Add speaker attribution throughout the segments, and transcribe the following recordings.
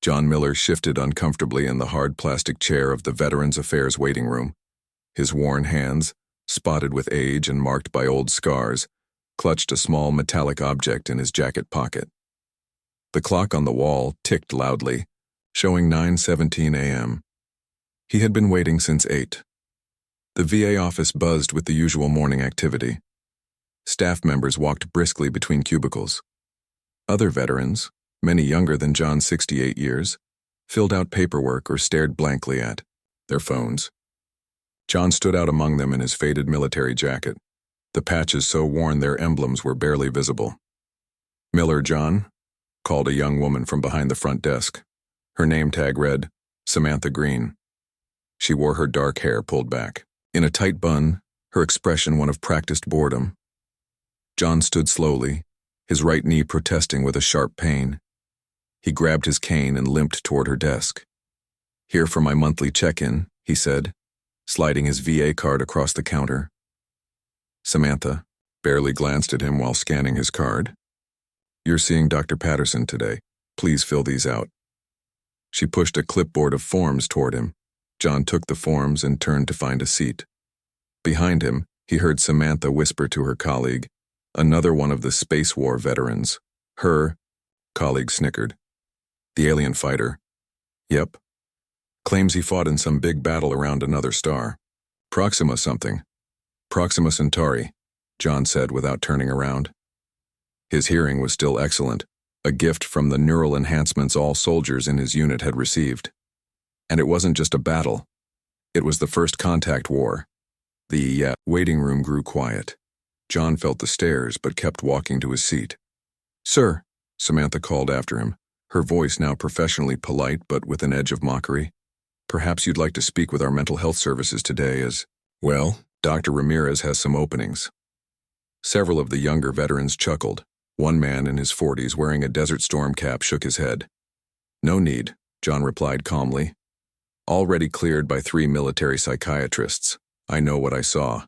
Speaker 1: John Miller shifted uncomfortably in the hard plastic chair of the Veterans Affairs waiting room. His worn hands, spotted with age and marked by old scars, clutched a small metallic object in his jacket pocket. The clock on the wall ticked loudly, showing 9:17 a.m. He had been waiting since 8. The VA office buzzed with the usual morning activity. Staff members walked briskly between cubicles. Other veterans, many younger than John's 68 years, filled out paperwork or stared blankly at their phones. John stood out among them in his faded military jacket, the patches so worn their emblems were barely visible. "Miller, John?" called a young woman from behind the front desk. Her name tag read, Samantha Green. She wore her dark hair pulled back. In a tight bun, her expression one of practiced boredom. John stood slowly, his right knee protesting with a sharp pain. He grabbed his cane and limped toward her desk. "Here for my monthly check-in," he said, sliding his VA card across the counter. Samantha barely glanced at him while scanning his card. "You're seeing Dr. Patterson today. Please fill these out." She pushed a clipboard of forms toward him. John took the forms and turned to find a seat. Behind him, he heard Samantha whisper to her colleague, another one of the Space War veterans. Her colleague snickered. "The alien fighter." "Yep. Claims he fought in some big battle around another star. Proxima something." "Proxima Centauri," John said without turning around. His hearing was still excellent, a gift from the neural enhancements all soldiers in his unit had received. And it wasn't just a battle. It was the first contact war. The waiting room grew quiet. John felt the stares but kept walking to his seat. "Sir," Samantha called after him, her voice now professionally polite but with an edge of mockery. "Perhaps you'd like to speak with our mental health services today as, well, Dr. Ramirez has some openings." Several of the younger veterans chuckled. One man in his 40s wearing a Desert Storm cap shook his head. "No need," John replied calmly. "Already cleared by 3 military psychiatrists. I know what I saw."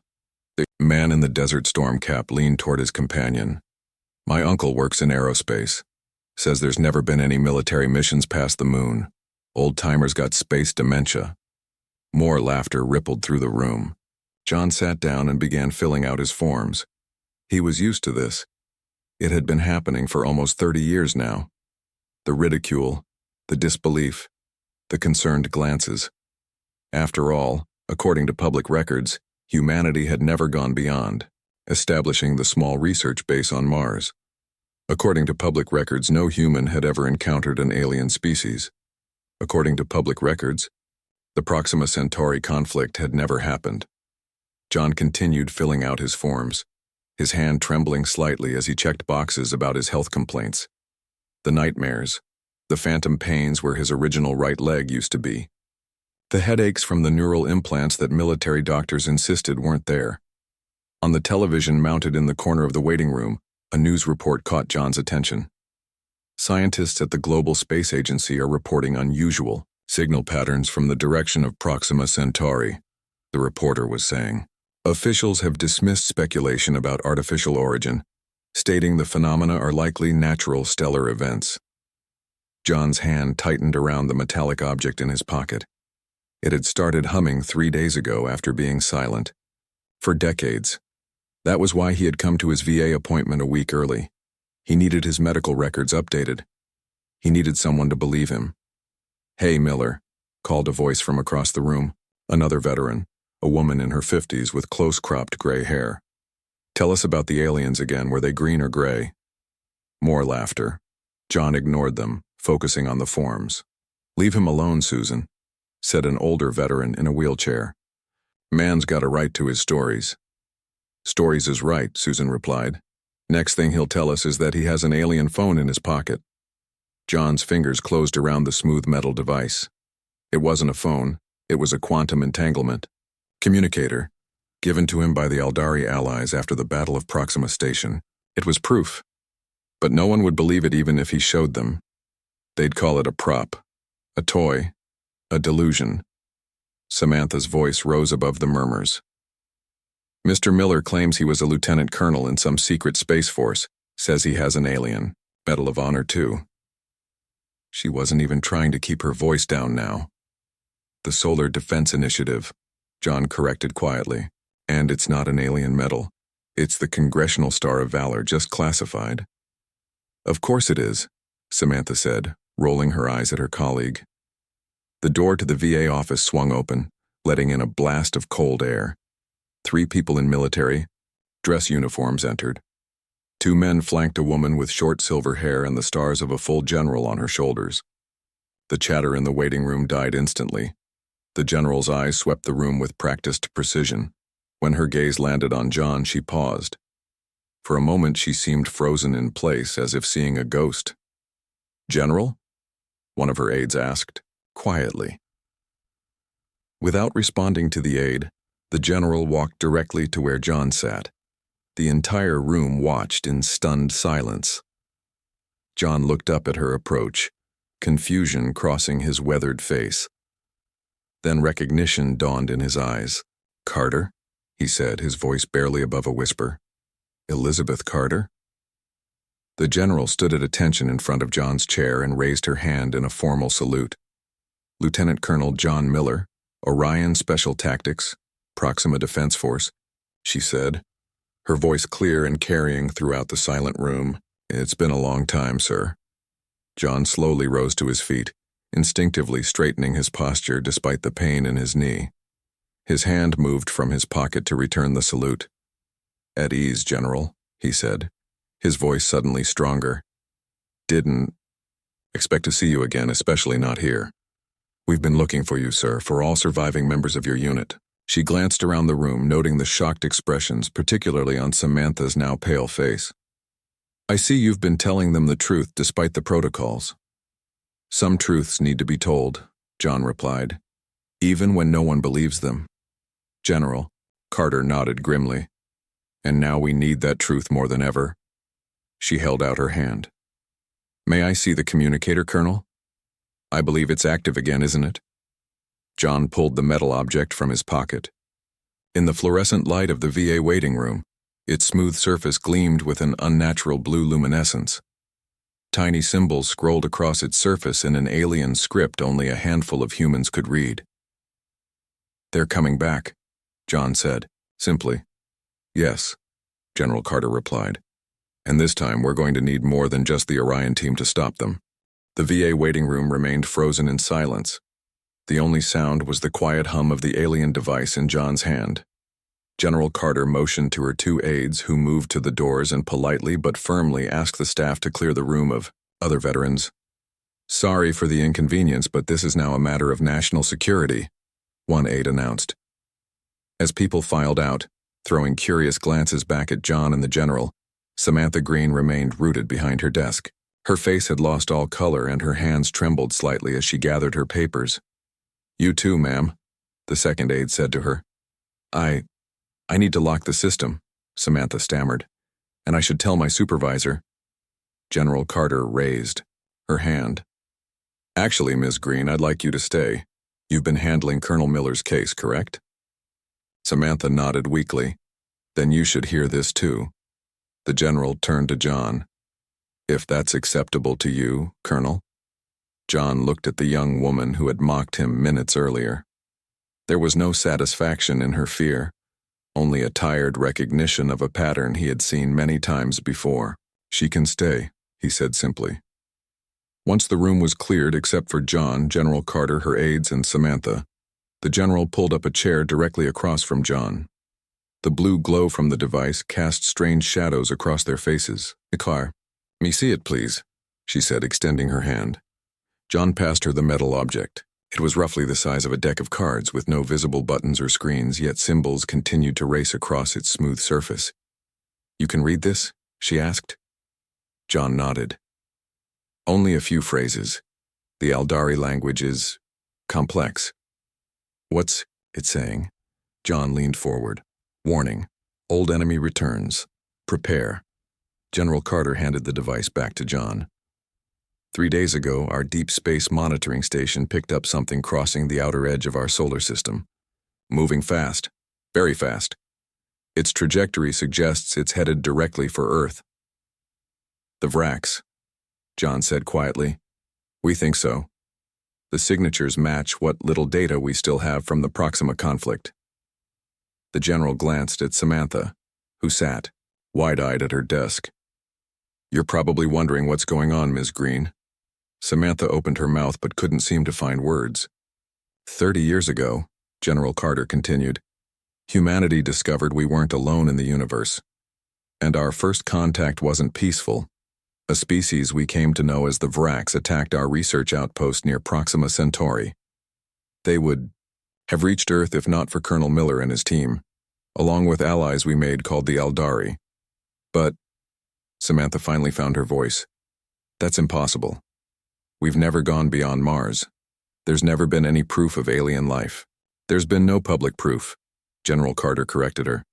Speaker 1: The man in the Desert Storm cap leaned toward his companion. "My uncle works in aerospace. Says there's never been any military missions past the moon. Old-timers got space dementia." More laughter rippled through the room. John sat down and began filling out his forms. He was used to this. It had been happening for almost 30 years now. The ridicule, the disbelief, the concerned glances. After all, according to public records, humanity had never gone beyond establishing the small research base on Mars. According to public records, no human had ever encountered an alien species. According to public records, the Proxima Centauri conflict had never happened. John continued filling out his forms, his hand trembling slightly as he checked boxes about his health complaints. The nightmares, the phantom pains where his original right leg used to be. The headaches from the neural implants that military doctors insisted weren't there. On the television mounted in the corner of the waiting room, a news report caught John's attention. Scientists at the Global Space Agency are reporting unusual signal patterns from the direction of Proxima Centauri, the reporter was saying. Officials have dismissed speculation about artificial origin, stating the phenomena are likely natural stellar events. John's hand tightened around the metallic object in his pocket. It had started humming 3 days ago after being silent. For decades. That was why he had come to his VA appointment a week early. He needed his medical records updated. He needed someone to believe him. "Hey, Miller," called a voice from across the room, another veteran, a woman in her 50s with close-cropped gray hair. "Tell us about the aliens again. Were they green or gray?" More laughter. John ignored them, focusing on the forms. "Leave him alone, Susan," said an older veteran in a wheelchair. "Man's got a right to his stories." "Stories is right," Susan replied. "Next thing he'll tell us is that he has an alien phone in his pocket." John's fingers closed around the smooth metal device. It wasn't a phone, it was a quantum entanglement communicator, given to him by the Aldari allies after the Battle of Proxima Station. It was proof. But no one would believe it even if he showed them. They'd call it a prop, a toy, a delusion. Samantha's voice rose above the murmurs. "Mr. Miller claims he was a lieutenant colonel in some secret space force, says he has an alien, Medal of Honor too." She wasn't even trying to keep her voice down now. The Solar Defense Initiative, John corrected quietly. And it's not an alien medal. It's the Congressional Star of Valor, just classified. Of course it is, Samantha said, rolling her eyes at her colleague. The door to the VA office swung open, letting in a blast of cold air. 3 people in military, dress uniforms entered. 2 men flanked a woman with short silver hair and the stars of a full general on her shoulders. The chatter in the waiting room died instantly. The general's eyes swept the room with practiced precision. When her gaze landed on John, she paused. For a moment, she seemed frozen in place, as if seeing a ghost. "General?" one of her aides asked, quietly. Without responding to the aide, the general walked directly to where John sat. The entire room watched in stunned silence. John looked up at her approach, confusion crossing his weathered face. Then recognition dawned in his eyes. "Carter?" he said, his voice barely above a whisper. "Elizabeth Carter?" The general stood at attention in front of John's chair and raised her hand in a formal salute. "Lieutenant Colonel John Miller, Orion Special Tactics, Proxima Defense Force," she said, her voice clear and carrying throughout the silent room. "It's been a long time, sir." John slowly rose to his feet, instinctively straightening his posture despite the pain in his knee. His hand moved from his pocket to return the salute. "At ease, General," he said, his voice suddenly stronger. "Didn't expect to see you again, especially not here. We've been looking for you, sir, for all surviving members of your unit." She glanced around the room, noting the shocked expressions, particularly on Samantha's now pale face. "I see you've been telling them the truth despite the protocols." "Some truths need to be told," John replied, "even when no one believes them." "General," Carter nodded grimly. "And now we need that truth more than ever." She held out her hand. "May I see the communicator, Colonel? I believe it's active again, isn't it?" John pulled the metal object from his pocket. In the fluorescent light of the VA waiting room, its smooth surface gleamed with an unnatural blue luminescence. Tiny symbols scrolled across its surface in an alien script only a handful of humans could read. "They're coming back," John said, simply. "Yes," General Carter replied. "And this time we're going to need more than just the Orion team to stop them." The VA waiting room remained frozen in silence. The only sound was the quiet hum of the alien device in John's hand. General Carter motioned to her 2 aides, who moved to the doors and politely but firmly asked the staff to clear the room of other veterans. "Sorry for the inconvenience, but this is now a matter of national security," one aide announced. As people filed out, throwing curious glances back at John and the general, Samantha Green remained rooted behind her desk. Her face had lost all color and her hands trembled slightly as she gathered her papers. "You too, ma'am," the second aide said to her. I need to lock the system," Samantha stammered, "and I should tell my supervisor." General Carter raised her hand. "Actually, Ms. Green, I'd like you to stay. You've been handling Colonel Miller's case, correct?" Samantha nodded weakly. "Then you should hear this too." The general turned to John. "If that's acceptable to you, Colonel?" John looked at the young woman who had mocked him minutes earlier. There was no satisfaction in her fear, only a tired recognition of a pattern he had seen many times before. "She can stay," he said simply. Once the room was cleared except for John, General Carter, her aides, and Samantha, the general pulled up a chair directly across from John. The blue glow from the device cast strange shadows across their faces. "Ikar, me see it, please," she said, extending her hand. John passed her the metal object. It was roughly the size of a deck of cards with no visible buttons or screens, yet symbols continued to race across its smooth surface. "You can read this?" she asked. John nodded. "Only a few phrases. The Aldari language is complex." "What's it saying?" John leaned forward. "Warning. Old enemy returns. Prepare." General Carter handed the device back to John. 3 days ago, our deep space monitoring station picked up something crossing the outer edge of our solar system. Moving fast. Very fast. Its trajectory suggests it's headed directly for Earth. "The Vrax," John said quietly. We think so. The signatures match what little data we still have from the Proxima conflict. The general glanced at Samantha, who sat, wide-eyed at her desk. You're probably wondering what's going on, Ms. Green. Samantha opened her mouth but couldn't seem to find words. 30 years ago, General Carter continued, humanity discovered we weren't alone in the universe. And our first contact wasn't peaceful. A species we came to know as the Vracs attacked our research outpost near Proxima Centauri. They would have reached Earth if not for Colonel Miller and his team, along with allies we made called the Aldari. But, Samantha finally found her voice, that's impossible. We've never gone beyond Mars. There's never been any proof of alien life. There's been no public proof, General Carter corrected her.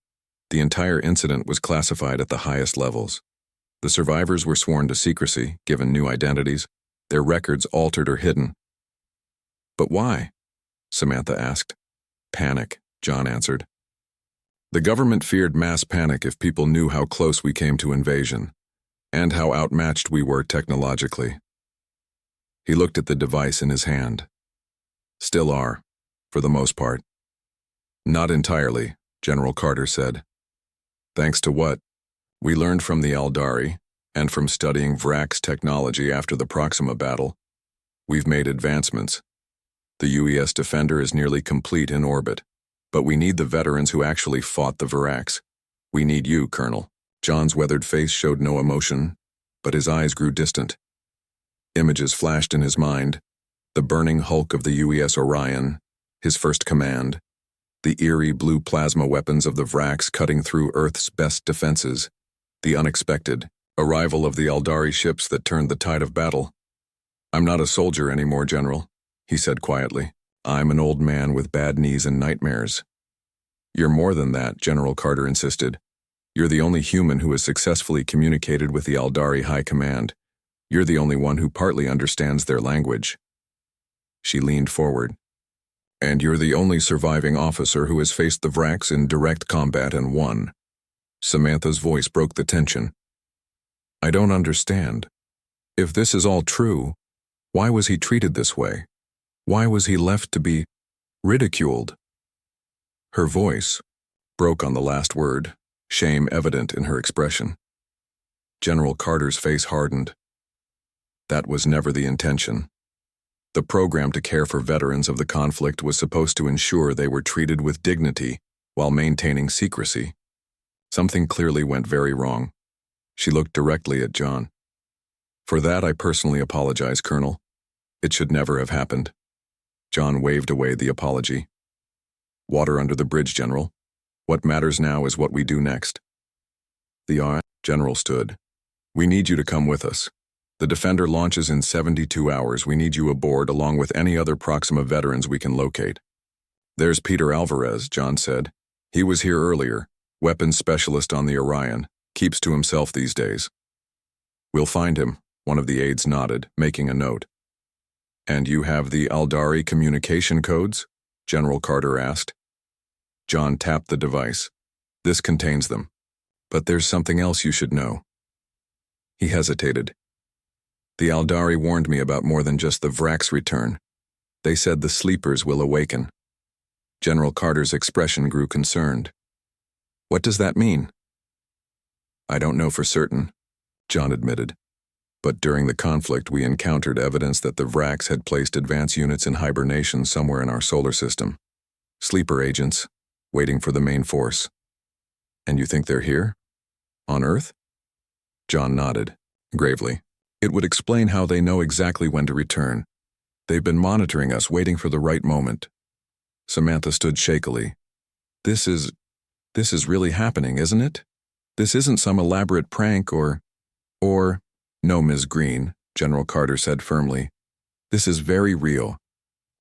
Speaker 1: The entire incident was classified at the highest levels. The survivors were sworn to secrecy, given new identities, their records altered or hidden. But why? Samantha asked. Panic, John answered. The government feared mass panic if people knew how close we came to invasion, and how outmatched we were technologically. He looked at the device in his hand. Still are, for the most part. Not entirely, General Carter said. Thanks to what? We learned from the Aldari, and from studying Vracs technology after the Proxima battle. We've made advancements. The UES Defender is nearly complete in orbit, but we need the veterans who actually fought the Vracs. We need you, Colonel. John's weathered face showed no emotion, but his eyes grew distant. Images flashed in his mind, the burning hulk of the UES Orion, his first command, the eerie blue plasma weapons of the Vracs cutting through Earth's best defenses, the unexpected arrival of the Aldari ships that turned the tide of battle. I'm not a soldier anymore, General, he said quietly. I'm an old man with bad knees and nightmares. You're more than that, General Carter insisted. You're the only human who has successfully communicated with the Aldari High Command. You're the only one who partly understands their language. She leaned forward. And you're the only surviving officer who has faced the Vracs in direct combat and won. Samantha's voice broke the tension. I don't understand. If this is all true, why was he treated this way? Why was he left to be ridiculed? Her voice broke on the last word, shame evident in her expression. General Carter's face hardened. That was never the intention. The program to care for veterans of the conflict was supposed to ensure they were treated with dignity while maintaining secrecy. Something clearly went very wrong. She looked directly at John. For that, I personally apologize, Colonel. It should never have happened. John waved away the apology. Water under the bridge, General. What matters now is what we do next. The General stood. We need you to come with us. The Defender launches in 72 hours. We need you aboard along with any other Proxima veterans we can locate. There's Peter Alvarez, John said. He was here earlier, weapons specialist on the Orion, keeps to himself these days. We'll find him, one of the aides nodded, making a note. And you have the Aldari communication codes? General Carter asked. John tapped the device. This contains them. But there's something else you should know. He hesitated. The Aldari warned me about more than just the Vracs' return. They said the sleepers will awaken. General Carter's expression grew concerned. What does that mean? I don't know for certain, John admitted. But during the conflict, we encountered evidence that the Vracs had placed advance units in hibernation somewhere in our solar system. Sleeper agents, waiting for the main force. And you think they're here? On Earth? John nodded, gravely. It would explain how they know exactly when to return. They've been monitoring us, waiting for the right moment. Samantha stood shakily. This is really happening, isn't it? This isn't some elaborate prank or... No, Ms. Green, General Carter said firmly. This is very real.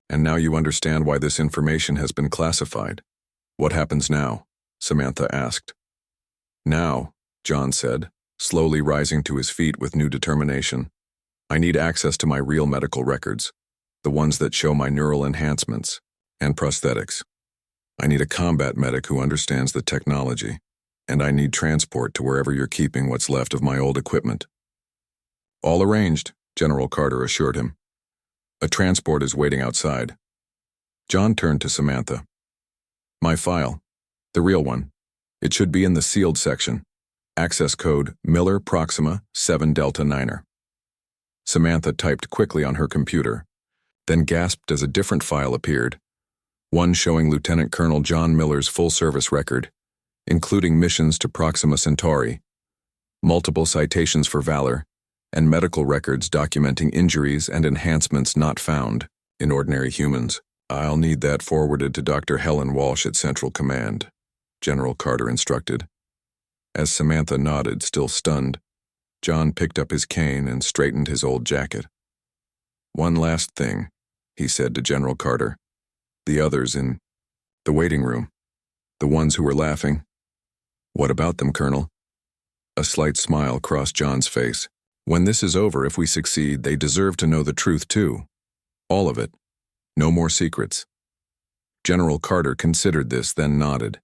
Speaker 1: And now you understand why this information has been classified. What happens now? Samantha asked. Now, John said, slowly rising to his feet with new determination. I need access to my real medical records, the ones that show my neural enhancements and prosthetics. I need a combat medic who understands the technology, and I need transport to wherever you're keeping what's left of my old equipment. All arranged, General Carter assured him. A transport is waiting outside. John turned to Samantha. My file. The real one. It should be in the sealed section. Access code Miller Proxima 7 Delta Niner. Samantha typed quickly on her computer, then gasped as a different file appeared, one showing Lieutenant Colonel John Miller's full service record, including missions to Proxima Centauri, multiple citations for valor, and medical records documenting injuries and enhancements not found in ordinary humans. I'll need that forwarded to Dr. Helen Walsh at Central Command, General Carter instructed. As Samantha nodded, still stunned, John picked up his cane and straightened his old jacket. One last thing, he said to General Carter. The others in the waiting room, the ones who were laughing. What about them, Colonel? A slight smile crossed John's face. When this is over, if we succeed, they deserve to know the truth too. All of it. No more secrets. General Carter considered this, then nodded.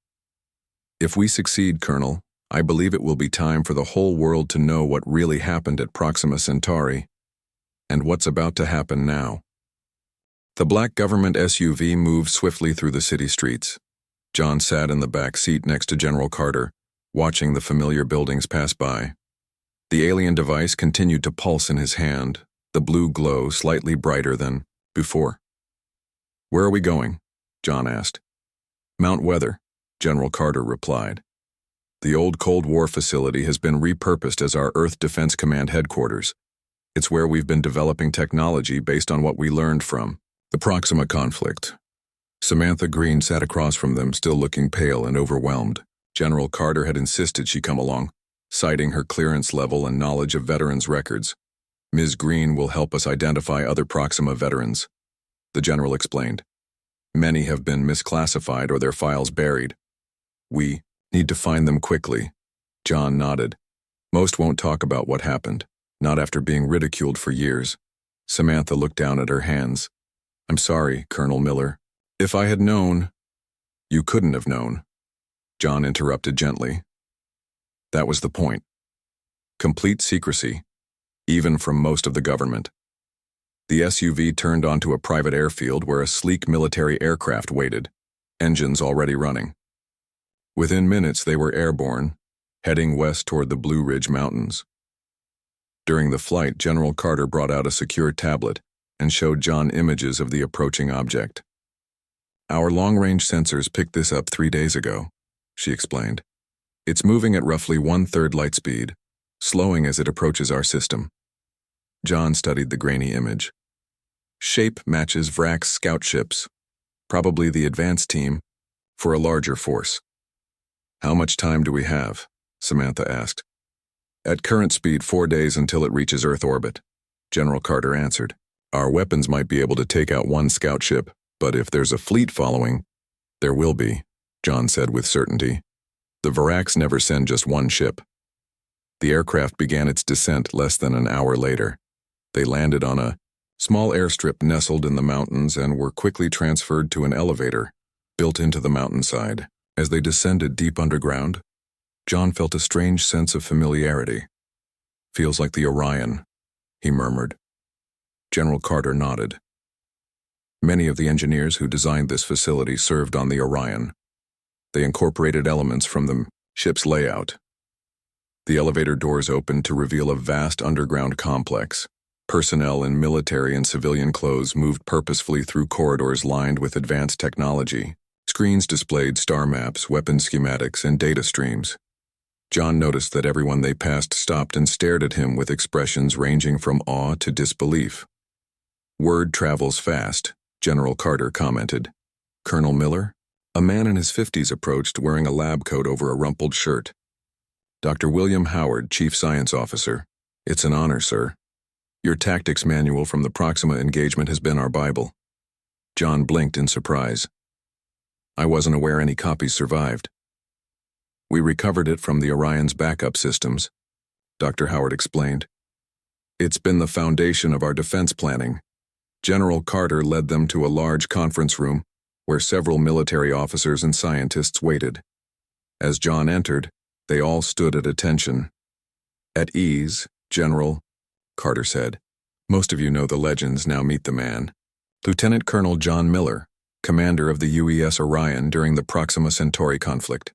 Speaker 1: If we succeed, Colonel, I believe it will be time for the whole world to know what really happened at Proxima Centauri, and what's about to happen now. The black government SUV moved swiftly through the city streets. John sat in the back seat next to General Carter, watching the familiar buildings pass by. The alien device continued to pulse in his hand, the blue glow slightly brighter than before. Where are we going? John asked. Mount Weather, General Carter replied. The old Cold War facility has been repurposed as our Earth Defense Command headquarters. It's where we've been developing technology based on what we learned from the Proxima conflict. Samantha Green sat across from them, still looking pale and overwhelmed. General Carter had insisted she come along, citing her clearance level and knowledge of veterans' records. Ms. Green will help us identify other Proxima veterans, the general explained. Many have been misclassified or their files buried. We need to find them quickly. John nodded. Most won't talk about what happened, not after being ridiculed for years. Samantha looked down at her hands. I'm sorry, Colonel Miller. If I had known... You couldn't have known. John interrupted gently. That was the point. Complete secrecy, even from most of the government. The SUV turned onto a private airfield where a sleek military aircraft waited, engines already running. Within minutes, they were airborne, heading west toward the Blue Ridge Mountains. During the flight, General Carter brought out a secure tablet and showed John images of the approaching object. Our long-range sensors picked this up 3 days ago, she explained. It's moving at roughly 1/3 light speed, slowing as it approaches our system. John studied the grainy image. Shape matches Vrak's scout ships, probably the advance team, for a larger force. How much time do we have? Samantha asked. At current speed, 4 days until it reaches Earth orbit, General Carter answered. Our weapons might be able to take out one scout ship, but if there's a fleet following, there will be, John said with certainty. The Vraks never send just one ship. The aircraft began its descent less than an hour later. They landed on a small airstrip nestled in the mountains and were quickly transferred to an elevator built into the mountainside. As they descended deep underground, John felt a strange sense of familiarity. Feels like the Orion, he murmured. General Carter nodded. Many of the engineers who designed this facility served on the Orion. They incorporated elements from the ship's layout. The elevator doors opened to reveal a vast underground complex. Personnel in military and civilian clothes moved purposefully through corridors lined with advanced technology. Screens displayed star maps, weapon schematics, and data streams. John noticed that everyone they passed stopped and stared at him with expressions ranging from awe to disbelief. Word travels fast, General Carter commented. Colonel Miller? A man in his 50s approached, wearing a lab coat over a rumpled shirt. Dr. William Howard, Chief Science Officer. It's an honor, sir. Your tactics manual from the Proxima engagement has been our Bible. John blinked in surprise. I wasn't aware any copies survived. We recovered it from the Orion's backup systems, Dr. Howard explained. It's been the foundation of our defense planning. General Carter led them to a large conference room where several military officers and scientists waited. As John entered, they all stood at attention. At ease, General, Carter said. Most of you know the legends, now meet the man. Lieutenant Colonel John Miller, commander of the UES Orion during the Proxima Centauri conflict.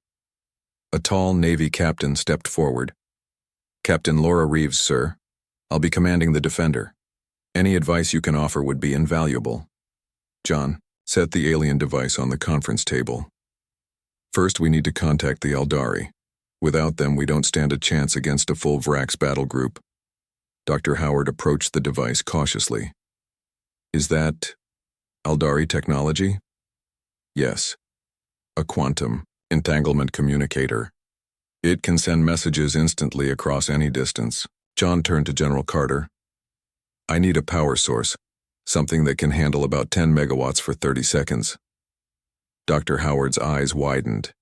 Speaker 1: A tall Navy captain stepped forward. Captain Laura Reeves, sir. I'll be commanding the Defender. Any advice you can offer would be invaluable. John, set the alien device on the conference table. First, we need to contact the Eldari. Without them, we don't stand a chance against a full Vrax battle group. Dr. Howard approached the device cautiously. Is that Eldari technology? Yes. A quantum entanglement communicator. It can send messages instantly across any distance. John turned to General Carter. I need a power source, something that can handle about 10 megawatts for 30 seconds. Dr. Howard's eyes widened.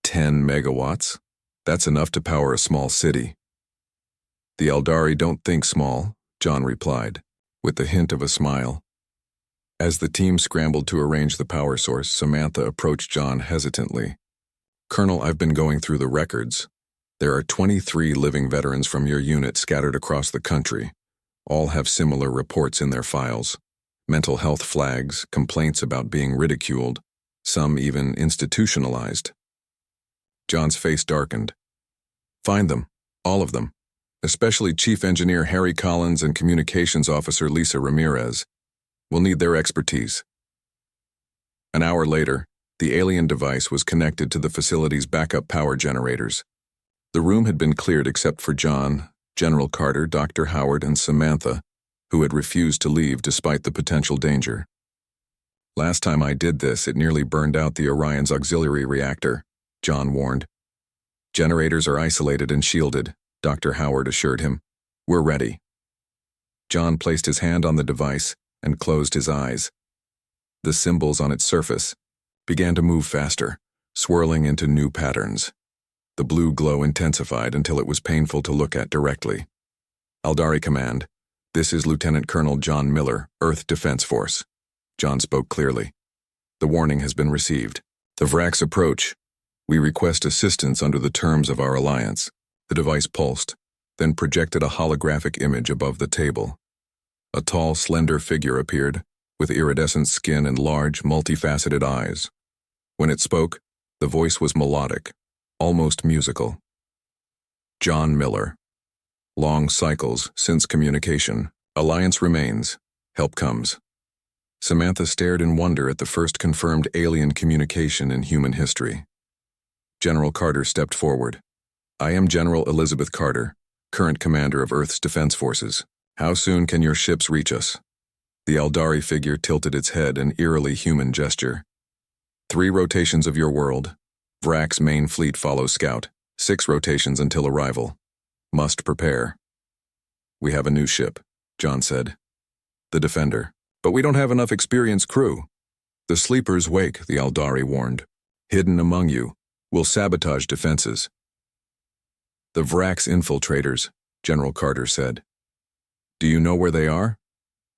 Speaker 1: 10 megawatts? That's enough to power a small city. The Eldari don't think small, John replied, with the hint of a smile. As the team scrambled to arrange the power source, Samantha approached John hesitantly. Colonel, I've been going through the records. There are 23 living veterans from your unit scattered across the country. All have similar reports in their files. Mental health flags, complaints about being ridiculed, some even institutionalized. John's face darkened. Find them, all of them, especially Chief Engineer Harry Collins and Communications Officer Lisa Ramirez. We'll need their expertise. An hour later, the alien device was connected to the facility's backup power generators. The room had been cleared except for John, General Carter, Dr. Howard, and Samantha, who had refused to leave despite the potential danger. Last time I did this, it nearly burned out the Orion's auxiliary reactor, John warned. Generators are isolated and shielded, Dr. Howard assured him. We're ready. John placed his hand on the device and closed his eyes. The symbols on its surface began to move faster, swirling into new patterns. The blue glow intensified until it was painful to look at directly. Eldari Command, this is Lieutenant Colonel John Miller, Earth Defense Force. John spoke clearly. The warning has been received. The Vrax approach. We request assistance under the terms of our alliance. The device pulsed, then projected a holographic image above the table. A tall, slender figure appeared, with iridescent skin and large, multifaceted eyes. When it spoke, the voice was melodic, almost musical. John Miller. Long cycles since communication. Alliance remains. Help comes. Samantha stared in wonder at the first confirmed alien communication in human history. General Carter stepped forward. I am General Elizabeth Carter, current commander of Earth's Defense Forces. How soon can your ships reach us? The Eldari figure tilted its head in eerily human gesture. 3 rotations of your world. Vrax's main fleet follows Scout. 6 rotations until arrival. Must prepare. We have a new ship, John said. The Defender. But we don't have enough experienced crew. The sleepers wake, the Eldari warned. Hidden among you, will sabotage defenses. The Vrax infiltrators, General Carter said. Do you know where they are?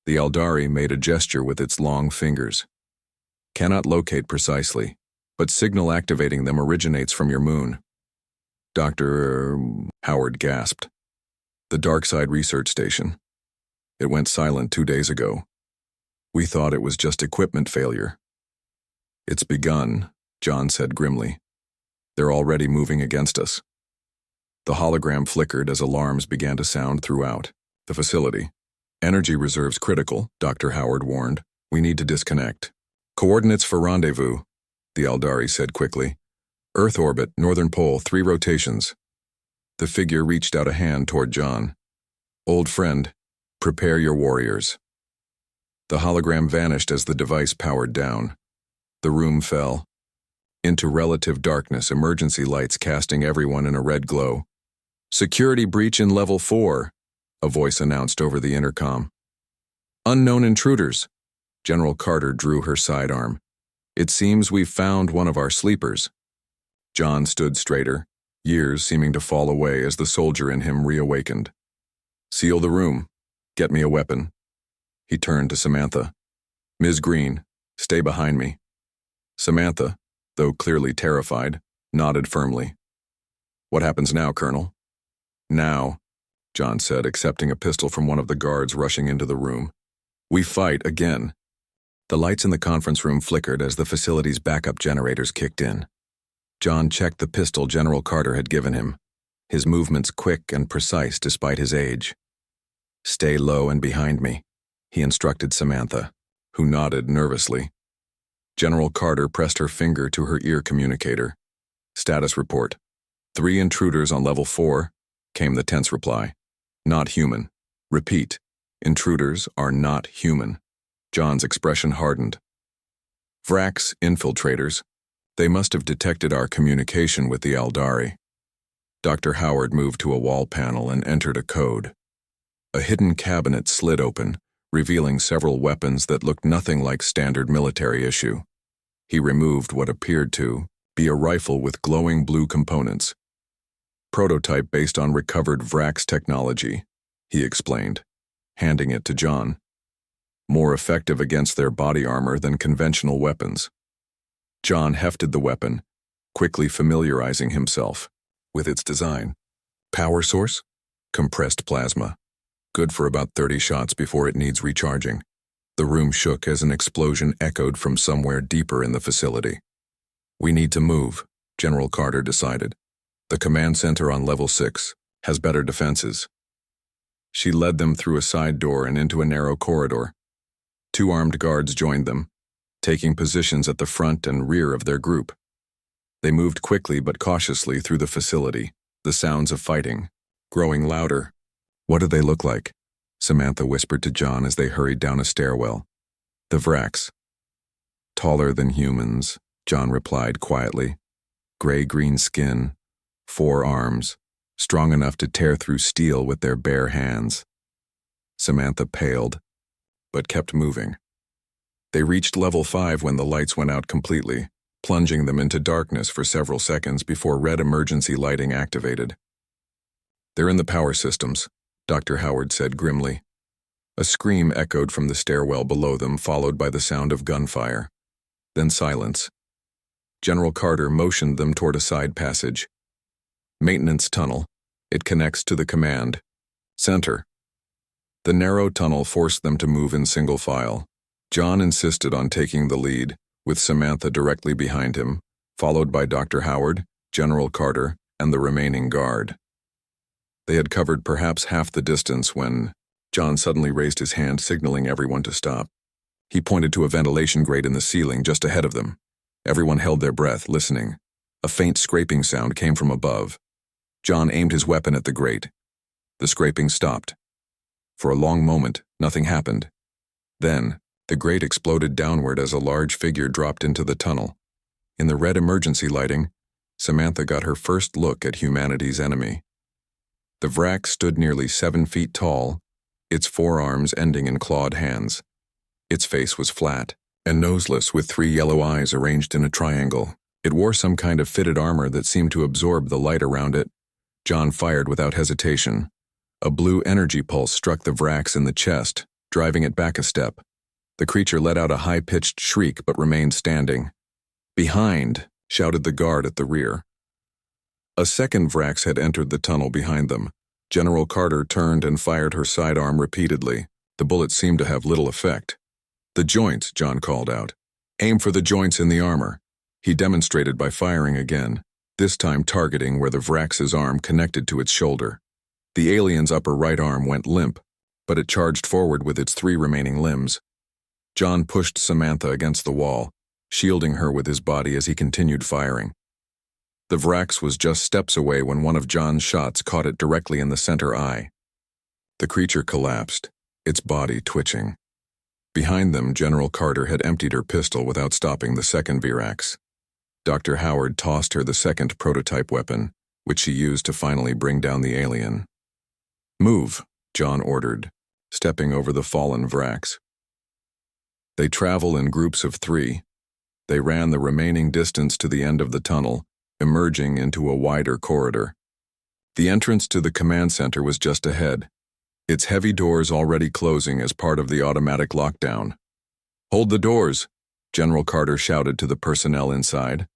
Speaker 1: The Eldari made a gesture with its long fingers. Cannot locate precisely, but signal activating them originates from your moon. Dr. Howard gasped. The Darkside Research Station. It went silent 2 days ago. We thought it was just equipment failure. It's begun, John said grimly. They're already moving against us. The hologram flickered as alarms began to sound throughout the facility. Energy reserves critical, Dr. Howard warned. We need to disconnect. Coordinates for rendezvous, the Eldari said quickly. Earth orbit, northern pole, 3 rotations. The figure reached out a hand toward John. Old friend, prepare your warriors. The hologram vanished as the device powered down. The room fell. Into relative darkness, emergency lights casting everyone in a red glow. Security breach in level 4, a voice announced over the intercom. Unknown intruders. General Carter drew her sidearm. It seems we've found one of our sleepers. John stood straighter, years seeming to fall away as the soldier in him reawakened. Seal the room. Get me a weapon. He turned to Samantha. Ms. Green, stay behind me. Samantha, though clearly terrified, nodded firmly. What happens now, Colonel? Now, John said, accepting a pistol from one of the guards rushing into the room. "We fight again." The lights in the conference room flickered as the facility's backup generators kicked in. John checked the pistol General Carter had given him, his movements quick and precise despite his age. "Stay low and behind me," he instructed Samantha, who nodded nervously. General Carter pressed her finger to her ear communicator. "Status report. 3 intruders on level 4, came the tense reply. "Not human. Repeat, intruders are not human." John's expression hardened. "Vrax infiltrators. They must have detected our communication with the Aldari." Dr. Howard moved to a wall panel and entered a code. A hidden cabinet slid open, revealing several weapons that looked nothing like standard military issue. He removed what appeared to be a rifle with glowing blue components. "Prototype based on recovered Vrax technology," he explained, handing it to John. "More effective against their body armor than conventional weapons." John hefted the weapon, quickly familiarizing himself with its design. Power source? Compressed plasma. Good for about 30 shots before it needs recharging. The room shook as an explosion echoed from somewhere deeper in the facility. "We need to move," General Carter decided. "The command center on level 6 has better defenses." She led them through a side door and into a narrow corridor. 2 armed guards joined them, taking positions at the front and rear of their group. They moved quickly but cautiously through the facility, the sounds of fighting growing louder. "What do they look like?" Samantha whispered to John as they hurried down a stairwell. "The Vrax." "Taller than humans," John replied quietly. "Gray-green skin, 4 arms, strong enough to tear through steel with their bare hands." Samantha paled, but kept moving. They reached level 5 when the lights went out completely, plunging them into darkness for several seconds before red emergency lighting activated. "They're in the power systems," Dr. Howard said grimly. A scream echoed from the stairwell below them, followed by the sound of gunfire. Then silence. General Carter motioned them toward a side passage. "Maintenance tunnel. It connects to the command center." The narrow tunnel forced them to move in single file. John insisted on taking the lead, with Samantha directly behind him, followed by Dr. Howard, General Carter, and the remaining guard. They had covered perhaps half the distance when John suddenly raised his hand, signaling everyone to stop. He pointed to a ventilation grate in the ceiling just ahead of them. Everyone held their breath, listening. A faint scraping sound came from above. John aimed his weapon at the grate. The scraping stopped. For a long moment, nothing happened. Then, the grate exploded downward as a large figure dropped into the tunnel. In the red emergency lighting, Samantha got her first look at humanity's enemy. The Vrax stood nearly 7 feet tall, its 4 arms ending in clawed hands. Its face was flat and noseless, with 3 yellow eyes arranged in a triangle. It wore some kind of fitted armor that seemed to absorb the light around it. John fired without hesitation. A blue energy pulse struck the Vrax in the chest, driving it back a step. The creature let out a high-pitched shriek but remained standing. "Behind!" shouted the guard at the rear. A second Vrax had entered the tunnel behind them. General Carter turned and fired her sidearm repeatedly. The bullet seemed to have little effect. "The joints," John called out. "Aim for the joints in the armor." He demonstrated by firing again, this time targeting where the Vrax's arm connected to its shoulder. The alien's upper right arm went limp, but it charged forward with its 3 remaining limbs. John pushed Samantha against the wall, shielding her with his body as he continued firing. The Vrax was just steps away when one of John's shots caught it directly in the center eye. The creature collapsed, its body twitching. Behind them, General Carter had emptied her pistol without stopping the second Vrax. Dr. Howard tossed her the second prototype weapon, which she used to finally bring down the alien. "Move," John ordered, stepping over the fallen Vrax. They travel in groups of 3. They ran the remaining distance to the end of the tunnel, emerging into a wider corridor. The entrance to the command center was just ahead, its heavy doors already closing as part of the automatic lockdown. "Hold the doors," General Carter shouted to the personnel inside.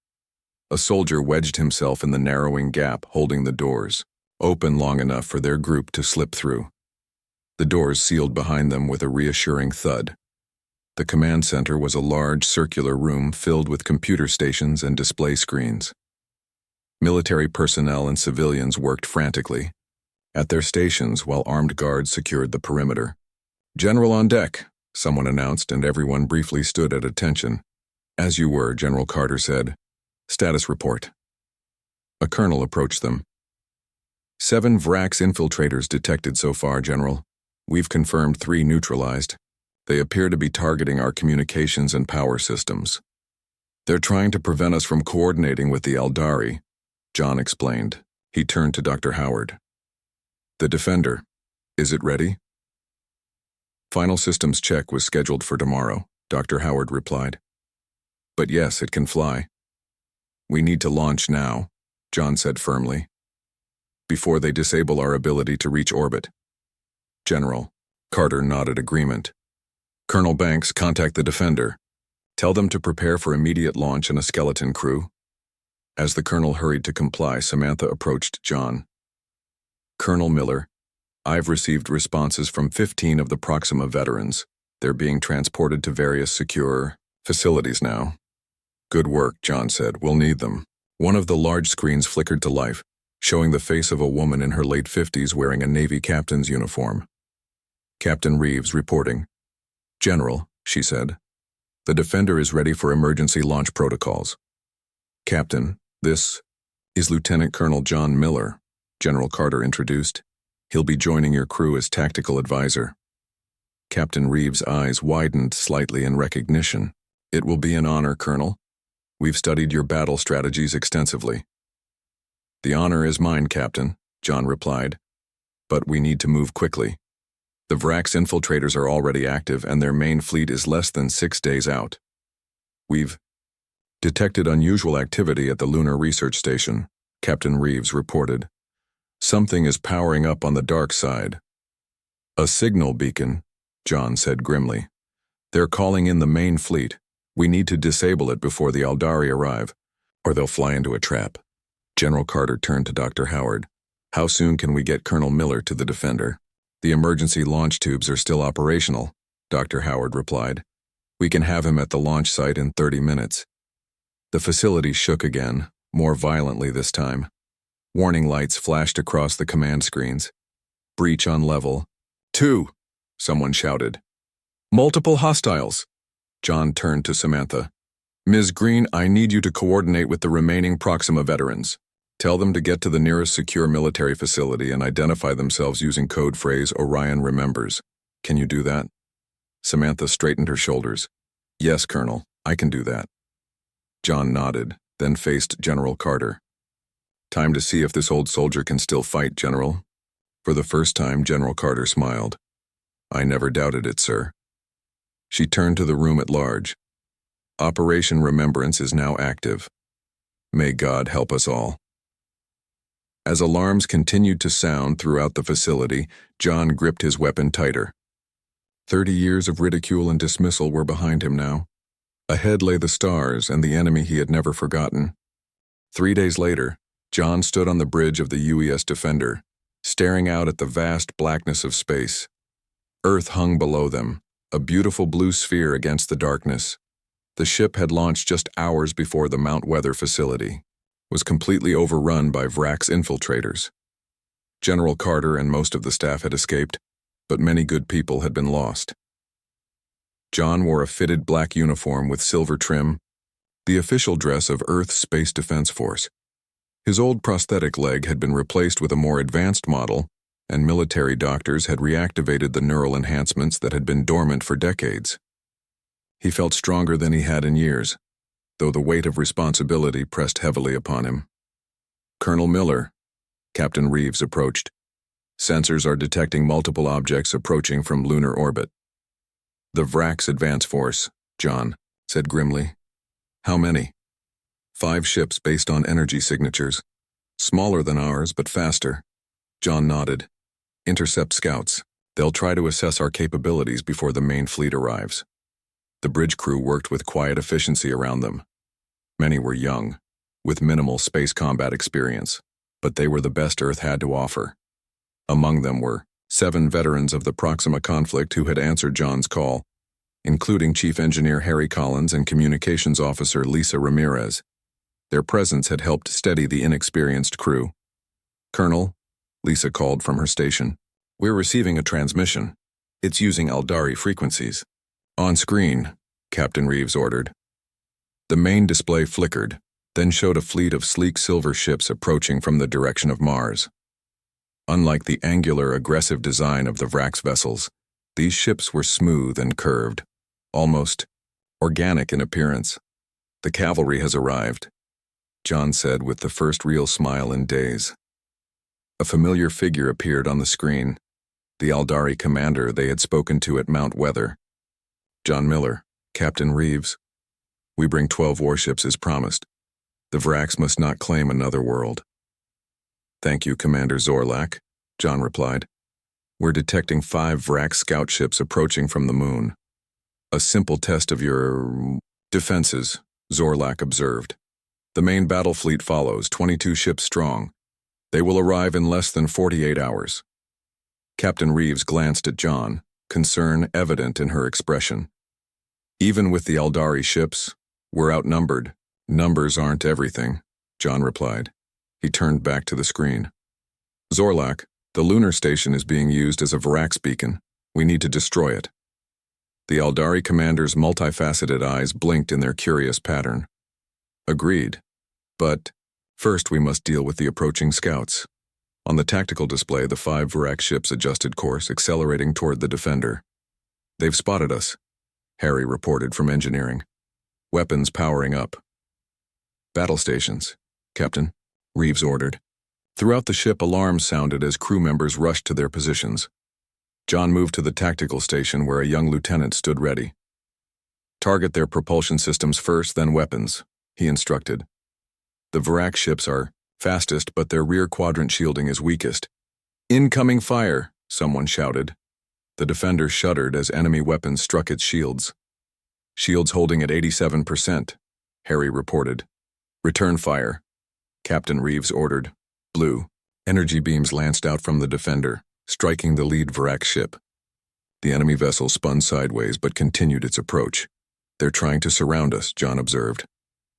Speaker 1: A soldier wedged himself in the narrowing gap, holding the doors. open long enough for their group to slip through. The doors sealed behind them with a reassuring thud. The command center was a large circular room filled with computer stations and display screens. Military personnel and civilians worked frantically at their stations while armed guards secured the perimeter. "General on deck," someone announced, and everyone briefly stood at attention. "As you were," General Carter said. "Status report." A colonel approached them. 7 Vrax infiltrators detected so far, General. We've confirmed 3 neutralized. They appear to be targeting our communications and power systems. They're trying to prevent us from coordinating with the Eldari, John explained. He turned to Dr. Howard. "The Defender, is it ready?" "Final systems check was scheduled for tomorrow," Dr. Howard replied. "But yes, it can fly." "We need to launch now," John said firmly, "before they disable our ability to reach orbit." "General," Carter nodded agreement. "Colonel Banks, contact the Defender. Tell them to prepare for immediate launch and a skeleton crew." As the colonel hurried to comply, Samantha approached John. "Colonel Miller, I've received responses from 15 of the Proxima veterans. They're being transported to various secure facilities now." "Good work," John said. "We'll need them." One of the large screens flickered to life, showing the face of a woman in her late 50s wearing a Navy captain's uniform. Captain Reeves reporting. "General," she said, "the Defender is ready for emergency launch protocols." "Captain, this is Lieutenant Colonel John Miller," General Carter introduced. "He'll be joining your crew as tactical advisor." Captain Reeves' eyes widened slightly in recognition. "It will be an honor, Colonel. We've studied your battle strategies extensively." "The honor is mine, Captain," John replied. "But we need to move quickly. The Vrax infiltrators are already active and their main fleet is less than 6 days out. We've detected unusual activity at the Lunar Research Station," Captain Reeves reported. "Something is powering up on the dark side." "A signal beacon," John said grimly. "They're calling in the main fleet. We need to disable it before the Eldari arrive, or they'll fly into a trap." General Carter turned to Dr. Howard. "How soon can we get Colonel Miller to the Defender?" "The emergency launch tubes are still operational," Dr. Howard replied. "We can have him at the launch site in 30 minutes. The facility shook again, more violently this time. Warning lights flashed across the command screens. "Breach on level 2, someone shouted. "Multiple hostiles." John turned to Samantha. "Ms. Green, I need you to coordinate with the remaining Proxima veterans. Tell them to get to the nearest secure military facility and identify themselves using code phrase Orion Remembers. Can you do that?" Samantha straightened her shoulders. "Yes, Colonel, I can do that." John nodded, then faced General Carter. "Time to see if this old soldier can still fight, General." For the first time, General Carter smiled. "I never doubted it, sir." She turned to the room at large. "Operation Remembrance is now active. May God help us all." As alarms continued to sound throughout the facility, John gripped his weapon tighter. 30 years of ridicule and dismissal were behind him now. Ahead lay the stars and the enemy he had never forgotten. 3 days later, John stood on the bridge of the UES Defender, staring out at the vast blackness of space. Earth hung below them, a beautiful blue sphere against the darkness. The ship had launched just hours before the Mount Weather facility was completely overrun by Vrax infiltrators. General Carter and most of the staff had escaped, but many good people had been lost. John wore a fitted black uniform with silver trim, the official dress of Earth's Space Defense Force. His old prosthetic leg had been replaced with a more advanced model, and military doctors had reactivated the neural enhancements that had been dormant for decades. He felt stronger than he had in years, though the weight of responsibility pressed heavily upon him. "Colonel Miller," Captain Reeves approached. "Sensors are detecting multiple objects approaching from lunar orbit." "The Vrax Advance Force," John said grimly. "How many?" 5 ships based on energy signatures. Smaller than ours, but faster." John nodded. "Intercept scouts. They'll try to assess our capabilities before the main fleet arrives." The bridge crew worked with quiet efficiency around them. Many were young, with minimal space combat experience. but they were the best Earth had to offer. Among them were 7 veterans of the Proxima conflict who had answered John's call, including Chief Engineer Harry Collins and Communications Officer Lisa Ramirez. Their presence had helped steady the inexperienced crew. "Colonel," Lisa called from her station, "we're receiving a transmission. It's using Aldari frequencies." "On screen," Captain Reeves ordered. The main display flickered, then showed a fleet of sleek silver ships approaching from the direction of Mars. Unlike the angular, aggressive design of the Vrax vessels, these ships were smooth and curved, almost organic in appearance. "The cavalry has arrived," John said with the first real smile in days. A familiar figure appeared on the screen, the Aldari commander they had spoken to at Mount Weather. "John Miller, Captain Reeves. We bring 12 warships as promised. The Vrax must not claim another world." "Thank you, Commander Zorlak," John replied. "We're detecting 5 Vrax scout ships approaching from the moon. A simple test of your defenses," Zorlak observed. "The main battle fleet follows, 22 ships strong. They will arrive in less than 48 hours. Captain Reeves glanced at John, concern evident in her expression. "Even with the Aldari ships, we're outnumbered. Numbers aren't everything," John replied. He turned back to the screen. "Zorlak, the lunar station is being used as a Vrax beacon. We need to destroy it." The Aldari commander's multifaceted eyes blinked in their curious pattern. "Agreed. But first we must deal with the approaching scouts." On the tactical display, the 5 Vrax ships adjusted course, accelerating toward the defender. "They've spotted us," Harry reported from engineering. "Weapons powering up." "Battle stations, Captain," Reeves ordered. Throughout the ship, alarms sounded as crew members rushed to their positions. John moved to the tactical station where a young lieutenant stood ready. "Target their propulsion systems first, then weapons," he instructed. "The Vrax ships are fastest, but their rear quadrant shielding is weakest." "Incoming fire," someone shouted. The defender shuddered as enemy weapons struck its shields. "Shields holding at 87%, Harry reported. "Return fire," Captain Reeves ordered. Blue energy beams lanced out from the defender, striking the lead Vrax ship. The enemy vessel spun sideways but continued its approach. "They're trying to surround us," John observed.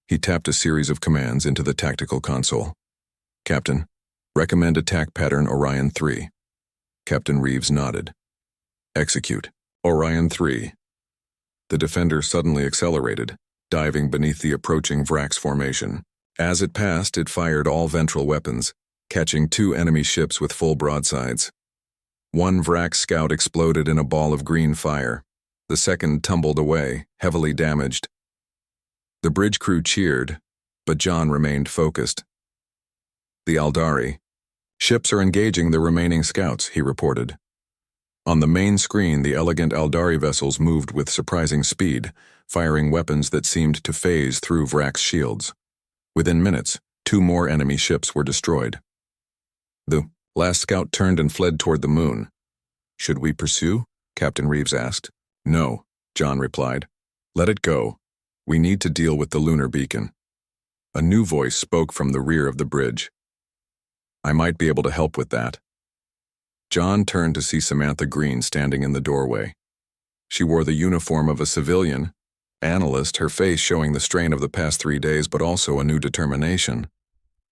Speaker 1: He tapped a series of commands into the tactical console. "Captain, recommend attack pattern Orion 3. Captain Reeves nodded. "Execute. Orion 3. The defender suddenly accelerated, diving beneath the approaching Vrax formation. As it passed, it fired all ventral weapons, catching 2 enemy ships with full broadsides. One Vrax scout exploded in a ball of green fire. The second tumbled away, heavily damaged. The bridge crew cheered, but John remained focused. "The Aldari ships are engaging the remaining scouts," he reported. On the main screen, the elegant Aldari vessels moved with surprising speed, firing weapons that seemed to phase through Vrax shields. Within minutes, 2 more enemy ships were destroyed. The last scout turned and fled toward the moon. "Should we pursue?" Captain Reeves asked. "No," John replied. "Let it go. We need to deal with the lunar beacon." A new voice spoke from the rear of the bridge. "I might be able to help with that." John turned to see Samantha Green standing in the doorway. She wore the uniform of a civilian analyst, her face showing the strain of the past 3 days but also a new determination.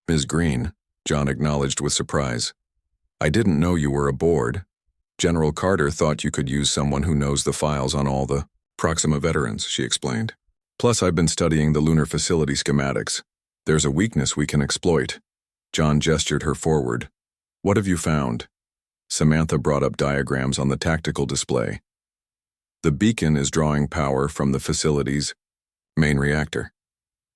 Speaker 1: "Ms. Green," John acknowledged with surprise. "I didn't know you were aboard. General Carter thought you could use someone who knows the files on all the Proxima veterans," she explained. "Plus, I've been studying the lunar facility schematics. There's a weakness we can exploit." John gestured her forward. "What have you found?" Samantha brought up diagrams on the tactical display. "The beacon is drawing power from the facility's main reactor.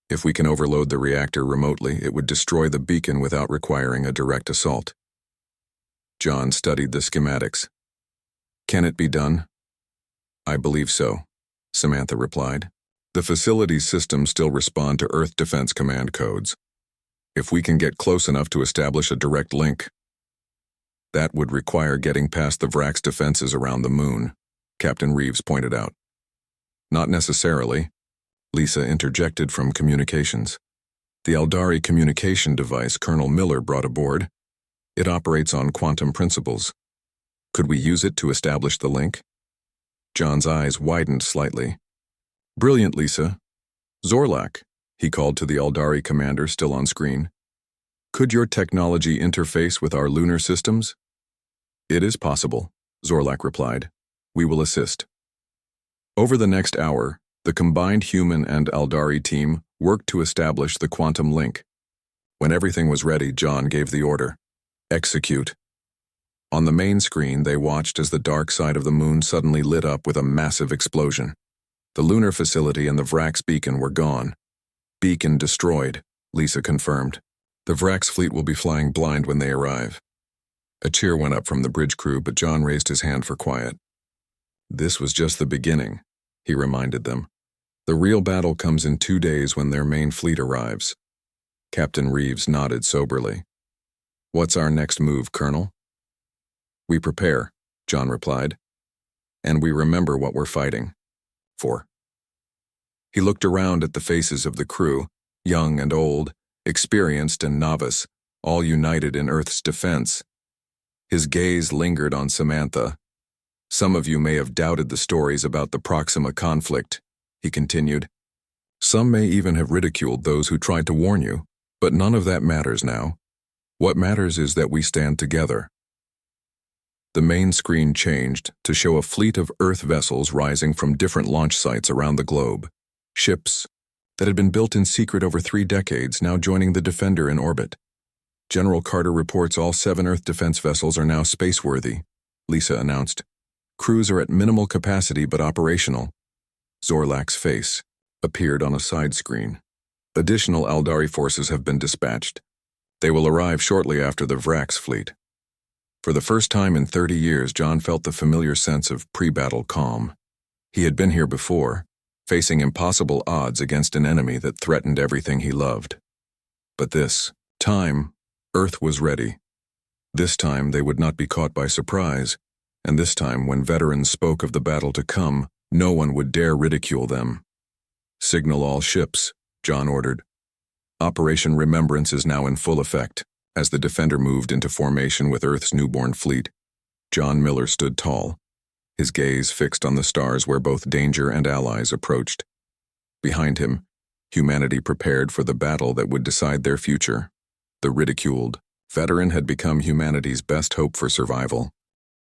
Speaker 1: If we can overload the reactor remotely, it would destroy the beacon without requiring a direct assault." John studied the schematics. "Can it be done?" "I believe so," Samantha replied. "The facility's systems still respond to Earth Defense Command codes. If we can get close enough to establish a direct link, that would require getting past the Vrax defenses around the moon," Captain Reeves pointed out. "Not necessarily," Lisa interjected from communications. The Eldari communication device Colonel Miller brought aboard. It operates on quantum principles. Could we use it to establish the link? John's eyes widened slightly. Brilliant, Lisa. Zorlak, he called to the Eldari commander still on screen. Could your technology interface with our lunar systems? It is possible, Zorlak replied. We will assist. Over the next hour, the combined human and Eldari team worked to establish the quantum link. When everything was ready, John gave the order. Execute. On the main screen, they watched as the dark side of the moon suddenly lit up with a massive explosion. The lunar facility and the Vrax beacon were gone. Beacon destroyed, Lisa confirmed. The Vrax fleet will be flying blind when they arrive. A cheer went up from the bridge crew, but John raised his hand for quiet. This was just the beginning, he reminded them. The real battle comes in 2 days when their main fleet arrives. Captain Reeves nodded soberly. What's our next move, Colonel? We prepare, John replied. And we remember what we're fighting for. He looked around at the faces of the crew, young and old, experienced and novice, all united in Earth's defense. His gaze lingered on Samantha. Some of you may have doubted the stories about the Proxima conflict, he continued. Some may even have ridiculed those who tried to warn you, but none of that matters now. What matters is that we stand together. The main screen changed to show a fleet of Earth vessels rising from different launch sites around the globe. Ships that had been built in secret over 3 decades now joining the Defender in orbit. General Carter reports all 7 Earth defense vessels are now spaceworthy, Lisa announced. Crews are at minimal capacity but operational. Zorlak's face appeared on a side screen. Additional Eldari forces have been dispatched. They will arrive shortly after the Vrax fleet. For the first time in 30 years, John felt the familiar sense of pre-battle calm. He had been here before, facing impossible odds against an enemy that threatened everything he loved. But this time, Earth was ready. This time they would not be caught by surprise, and this time when veterans spoke of the battle to come, no one would dare ridicule them. Signal all ships, John ordered. Operation Remembrance is now in full effect. As the Defender moved into formation with Earth's newborn fleet, John Miller stood tall, his gaze fixed on the stars where both danger and allies approached. Behind him, humanity prepared for the battle that would decide their future. The ridiculed veteran had become humanity's best hope for survival.